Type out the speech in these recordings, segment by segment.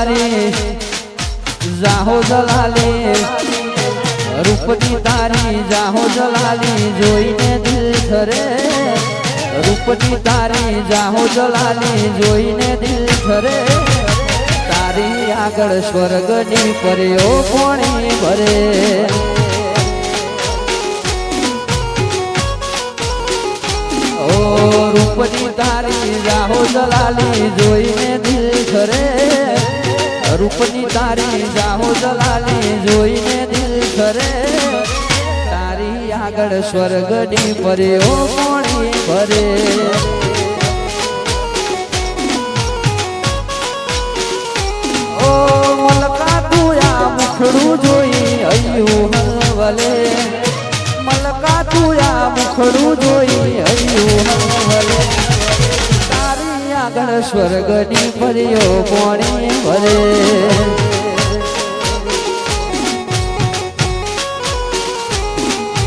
તારી જાહો જલાલી રૂપની તારી જાહો જલાલી જોઈને દિલ ઠરે રૂપની તારી જાહો જલાલી જોઈને દિલ ઠરે તારી આગળ સ્વર્ગની પર્યો કોણી ભરે રૂપની તારી જાહો જલાલી જોઈને દિલ ઠરે રૂપની તારી જાહો જલાલી જોઈને દિલ ઠરે તારી આગળ સ્વર્ગની પર્યો કોણી ભરે ઓ મલકા તું આ મુખડું જોઈ અયું હલવલે મલકા તું આ મુખડું જોઈ અયું હલવલે તારી આગળ સ્વર્ગની પર્યો કોણી ભરે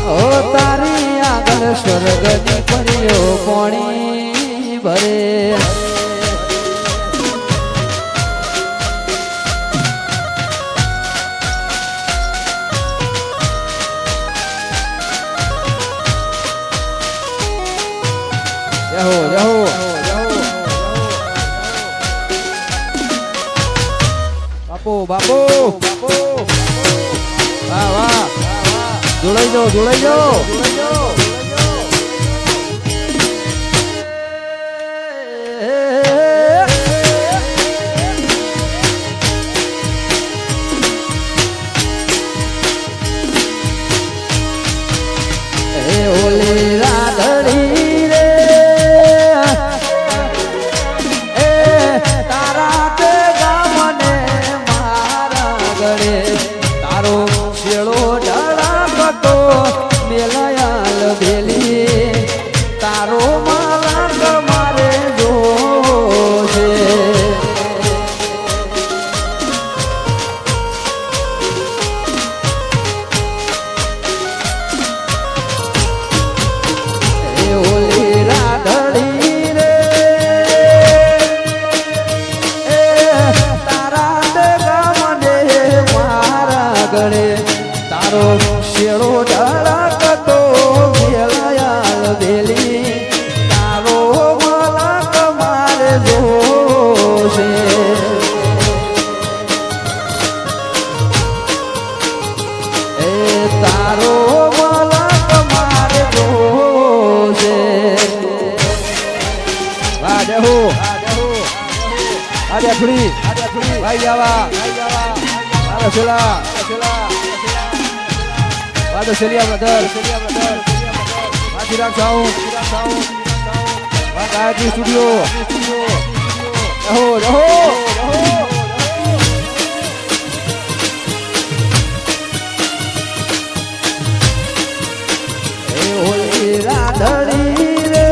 ઓ તારી આગળ સ્વર્ગની પર્યો કોણી ભરે બાપો બાપો વાહ વાહ જોડાઈ જાઓ જોડાઈ જાઓ ઓલી રાધડી રે તારા તે ગામને મારા ગળે તારો શેળો ઢળકતો મેલયાલ ભેલી તારો માલક મારે જોશે ઓલી રાધડી રે તારા તે ગામને મારા ગળે તારો શેળો ઢળકતો મેલયાલ ભેલી તારો માલક મારે જોશે એ તારો માલક મારે જોશે વાહ દેહો આડે ફ્રી ભાઈ જાવા આલો છેલા વાદો છેલિયા બ્રધર માથી રાખ સાઉન્ડ વાહ ગાયત્રી સ્ટુડિયો રહો રહો એ ઓલી રાધડી રે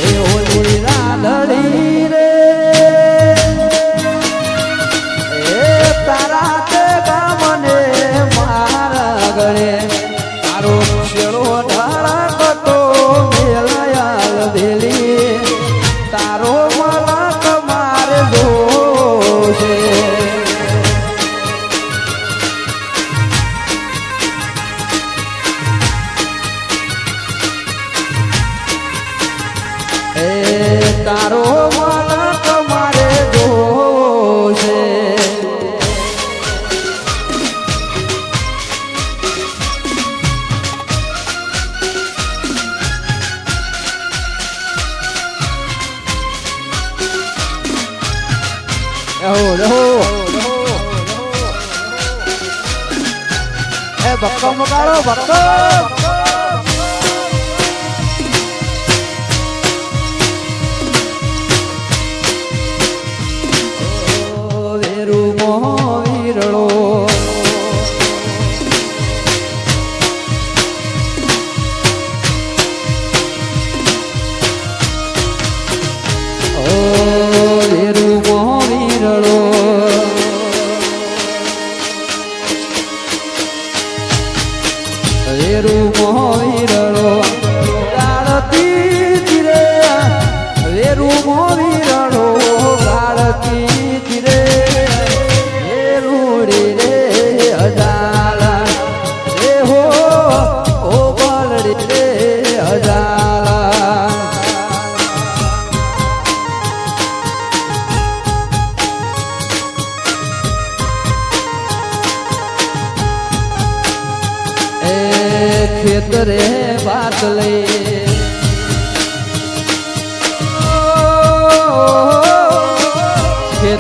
એ ઓલી રાધડી રે એ તારા તે ગામને મારા ગળે તારો શેળો ઢળકતો મેલયાલ ભેલી તારો માલક મારે જોશે એ તારો માલક મારે જોશે એ બક્કમ મગાડો બક્કમ વેરુ મોહ વિરળો વેરુ મોહ વિરળો વેરુ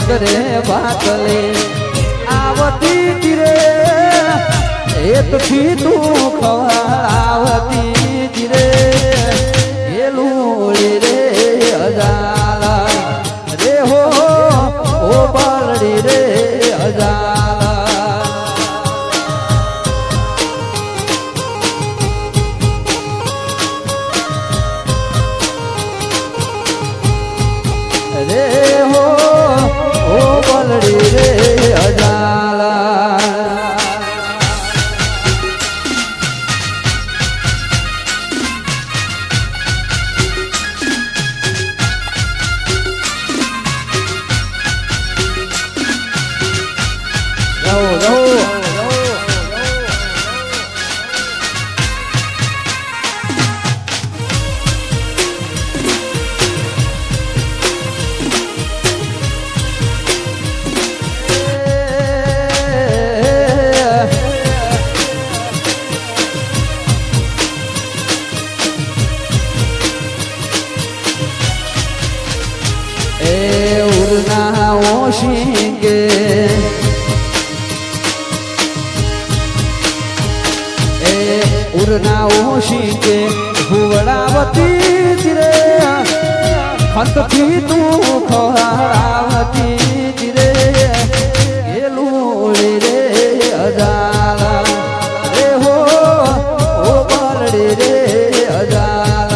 કરે ભાતલે આવતી ધીરે એતથી તું ખવડાવતી ધીરે એલું રે અજાલા રે હો ઓ બાલડી રે અજાલા રે હો ઓ બાલડી રે અજાલા શીંગે એ ઉરના શીંગે ભુવડાવતી ધીરે ખંતથી તું ખવડાવતી ધીરે ગેલું રે અજાલા રે હો ઓ બાલડી રે અજાલા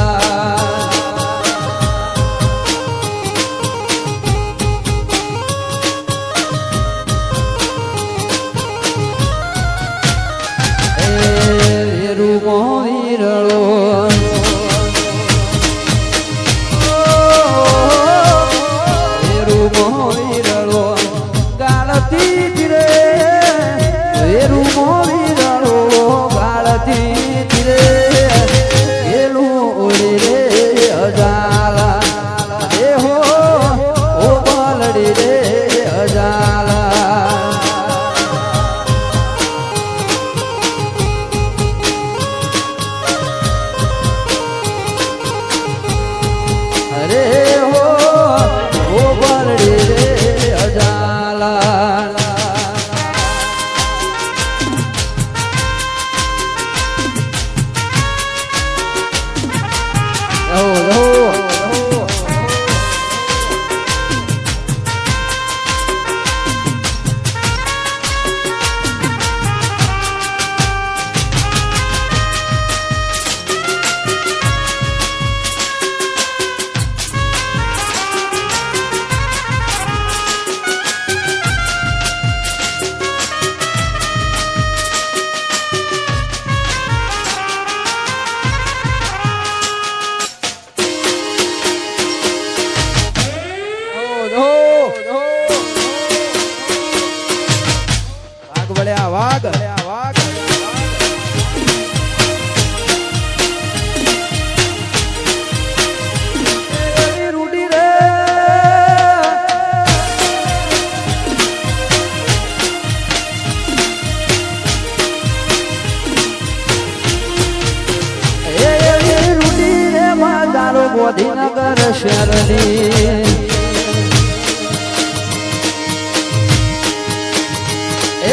ગાંધીનગર શહેરની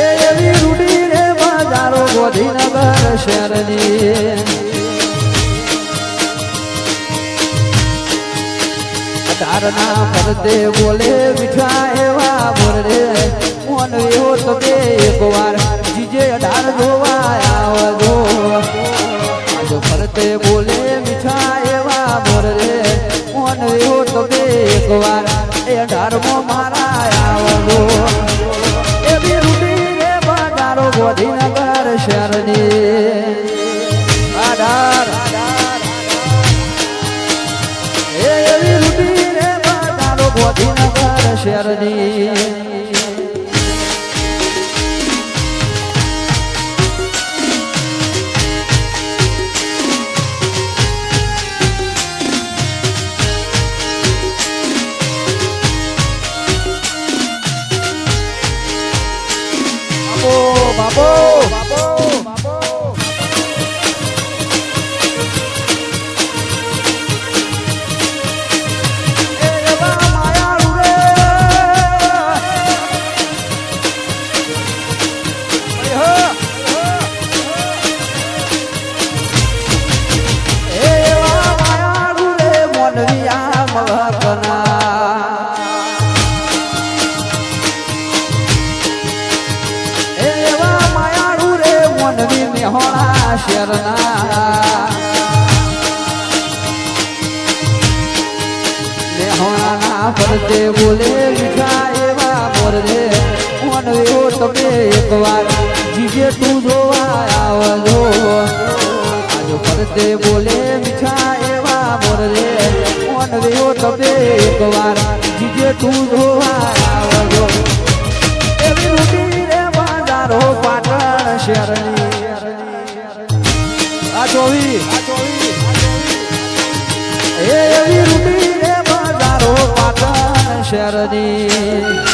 એવી રૂડી રે બજારો ગાંધીનગર શહેરની તારના પરદે બોલે મીઠા એવા બોલે મોન એવો તો બે એક વાર જીજે 18 જોવા આવજો આજો પરદે બોલે મીઠા એવા બોલે મોન એવો તો બે એક વાર એ 18 મારા આવજો એવી રૂડી રે બજારો ગાંધીનગર શહેરની આધાર એવી રૂડી ગાંધીનગર શહેરની બાપો બાપો બાપો શેરના હોણાના ફરતે બોલે મીઠા એવા મોરને ઓનવ્યો તમે એકવાર જીજે તું જોવા આવજો આજો ફરતે બોલે મીઠા એવા મોરને ઓનવ્યો તમે એકવાર જીજે તું જોવા આવજો એવી રૂટી રે બાજારો પાટણ શહેરની આ જોવી એવી રૂટી રે બાજારો પાટણ શહેરની